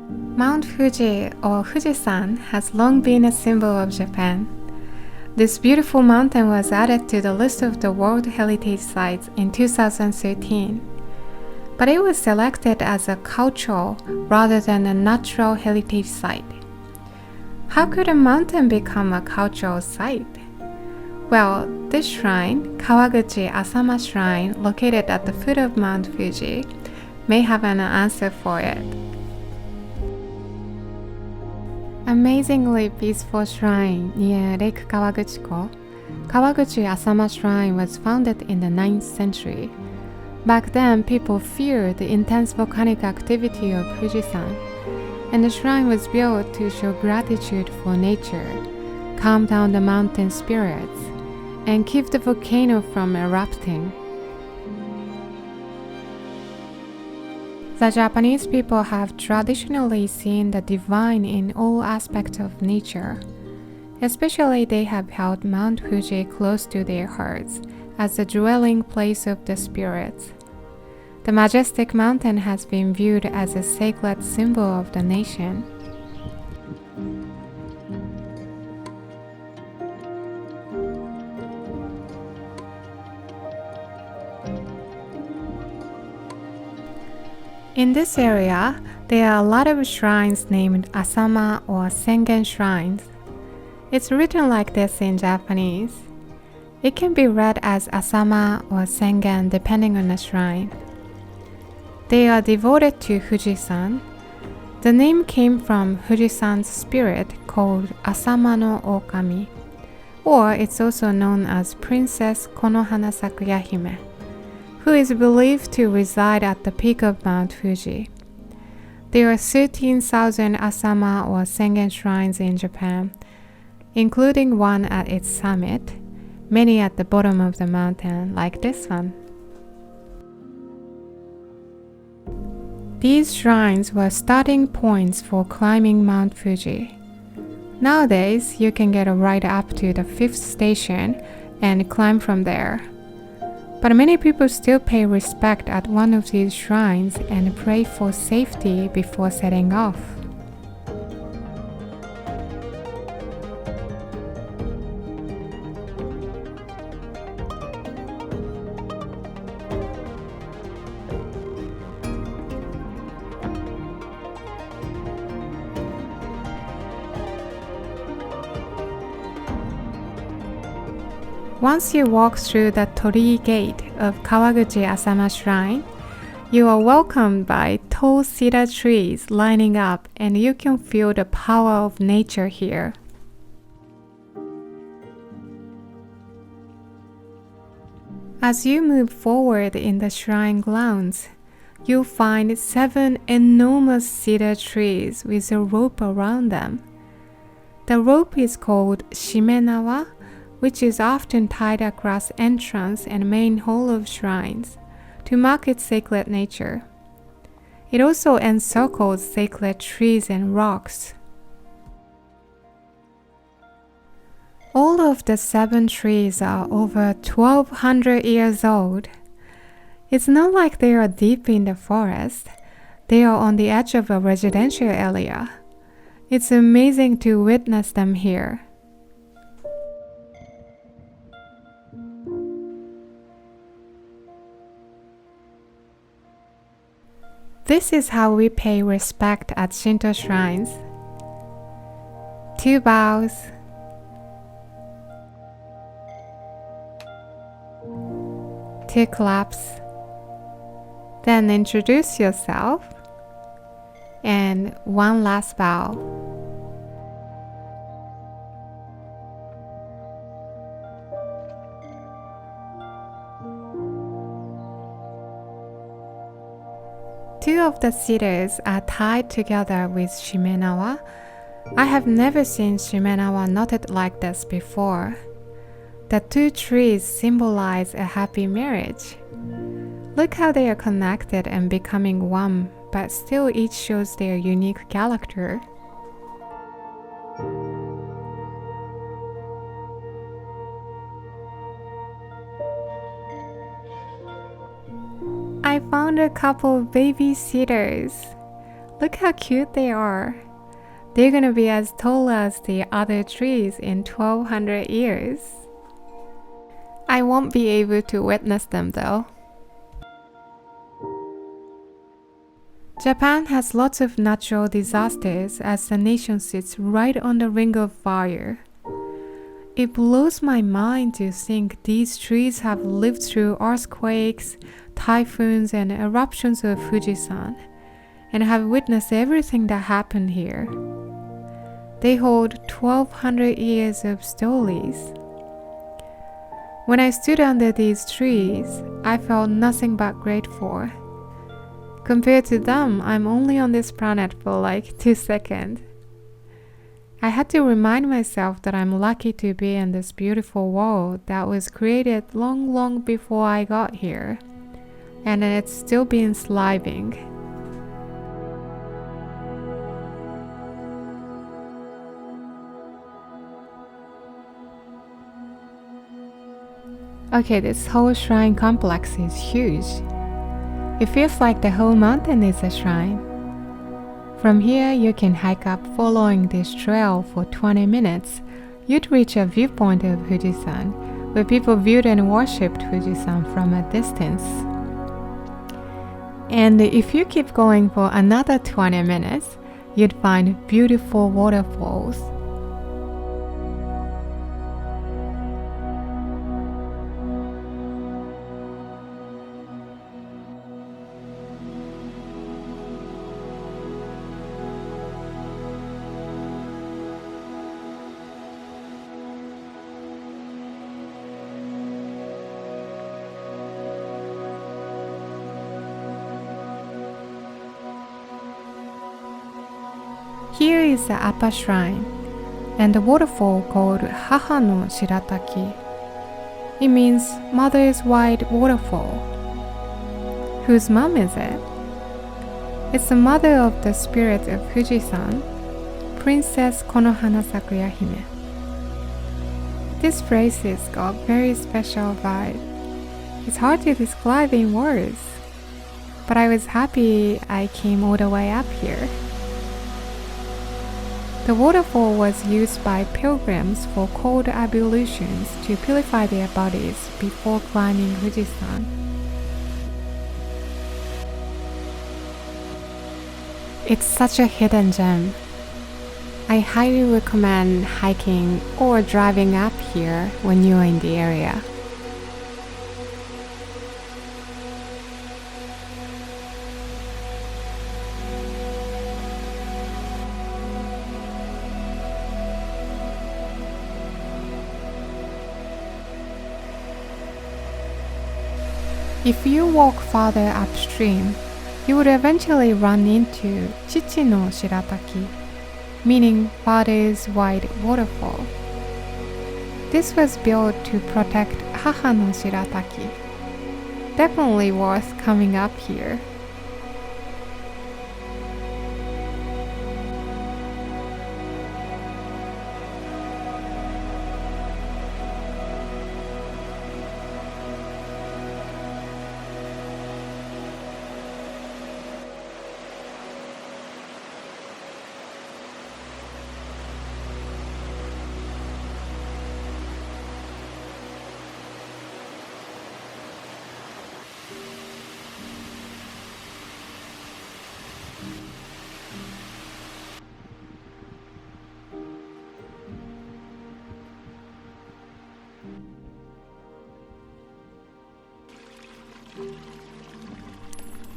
Mount Fuji, or Fujisan, has long been a symbol of Japan. This beautiful mountain was added to the list of the World Heritage Sites in 2013, but it was selected as a cultural rather than a natural heritage site. How could a mountain become a cultural site? Well, this shrine, Kawaguchi Asama Shrine, located at the foot of Mount Fuji, may have an answer for it. Amazingly peaceful shrine near Lake Kawaguchiko, Kawaguchi Asama Shrine was founded in the 9th century. Back then, people feared the intense volcanic activity of Fujisan, and the shrine was built to show gratitude for nature, calm down the mountain spirits, and keep the volcano from erupting. The Japanese people have traditionally seen the divine in all aspects of nature. Especially they have held Mount Fuji close to their hearts as the dwelling place of the spirits. The majestic mountain has been viewed as a sacred symbol of the nation. In this area, there are a lot of shrines named Asama or Sengen shrines. It's written like this in Japanese. It can be read as Asama or Sengen depending on the shrine. They are devoted to Fujisan. The name came from Fujisan's spirit called Asama no Okami, or it's also known as Princess Konohana Sakuyahime, who is believed to reside at the peak of Mount Fuji. There are 13,000 Asama or Sengen shrines in Japan, including one at its summit, many at the bottom of the mountain, like this one. These shrines were starting points for climbing Mount Fuji. Nowadays, you can get a ride up to the 5th station and climb from there. But many people still pay respect at one of these shrines and pray for safety before setting off. Once you walk through the torii gate of Kawaguchi Asama Shrine, you are welcomed by tall cedar trees lining up, and you can feel the power of nature here. As you move forward in the shrine grounds, you'll find 7 enormous cedar trees with a rope around them. The rope is called shimenawa, which is often tied across entrance and main hall of shrines to mark its sacred nature. It also encircles sacred trees and rocks. All of the 7 trees are over 1,200 years old. It's not like they are deep in the forest. They are on the edge of a residential area. It's amazing to witness them here. This is how we pay respect at Shinto shrines. 2 bows, 2 claps, then introduce yourself, and 1 last bow. Two of the cedars are tied together with shimenawa. I have never seen shimenawa knotted like this before. The 2 trees symbolize a happy marriage. Look how they are connected and becoming one, but still each shows their unique character. I found a couple of baby cedars. Look how cute they are. They're gonna be as tall as the other trees in 1200 years. I won't be able to witness them though. Japan has lots of natural disasters as the nation sits right on the ring of fire. It blows my mind to think these trees have lived through earthquakes, typhoons, and eruptions of Fuji-san, and have witnessed everything that happened here. They hold 1200 years of stories. When I stood under these trees, I felt nothing but grateful. Compared to them, I'm only on this planet for like 2 seconds. I had to remind myself that I'm lucky to be in this beautiful world that was created long, long before I got here, and it's still been thriving. Okay, this whole shrine complex is huge. It feels like the whole mountain is a shrine. From here, you can hike up following this trail for 20 minutes. You'd reach a viewpoint of Fuji-san, where people viewed and worshipped Fuji-san from a distance. And if you keep going for another 20 minutes, you'd find beautiful waterfalls. Here is the upper shrine, and the waterfall called Haha no Shirataki. It means Mother's White Waterfall. Whose mom is it? It's the mother of the spirit of Fuji-san, Princess Konohana Sakuya Hime. This place has got very special vibe. It's hard to describe in words, but I was happy I came all the way up here. The waterfall was used by pilgrims for cold ablutions to purify their bodies before climbing Fuji-san. It's such a hidden gem. I highly recommend hiking or driving up here when you're in the area. If you walk farther upstream, you would eventually run into Chichi no Shirataki, meaning Father's White Waterfall. This was built to protect Haha no Shirataki. Definitely worth coming up here.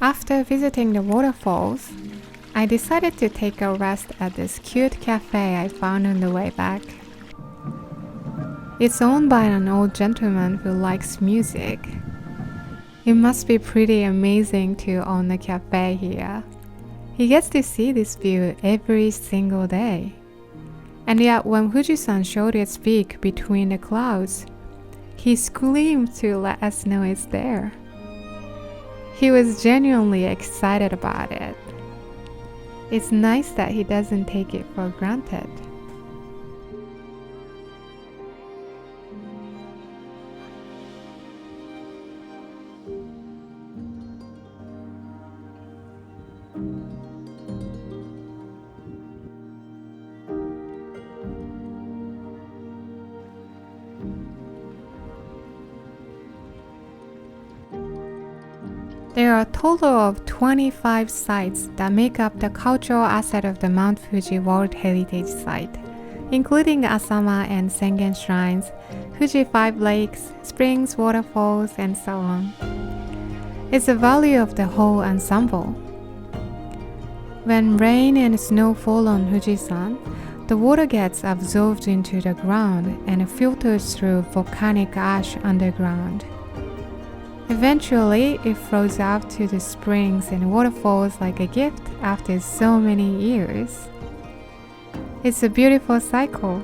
After visiting the waterfalls, I decided to take a rest at this cute cafe I found on the way back. It's owned by an old gentleman who likes music. It must be pretty amazing to own a cafe here. He gets to see this view every single day. And yet when Fuji-san showed its peak between the clouds, he screamed to let us know it's there. He was genuinely excited about it. It's nice that he doesn't take it for granted. There are a total of 25 sites that make up the cultural asset of the Mount Fuji World Heritage Site, including Asama and Sengen shrines, Fuji 5 lakes, springs, waterfalls, and so on. It's the value of the whole ensemble. When rain and snow fall on Fujisan, the water gets absorbed into the ground and filters through volcanic ash underground. Eventually, it flows out to the springs and waterfalls like a gift after so many years. It's a beautiful cycle.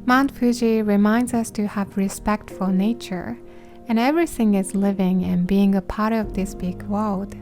Mount Fuji reminds us to have respect for nature, and everything is living and being a part of this big world.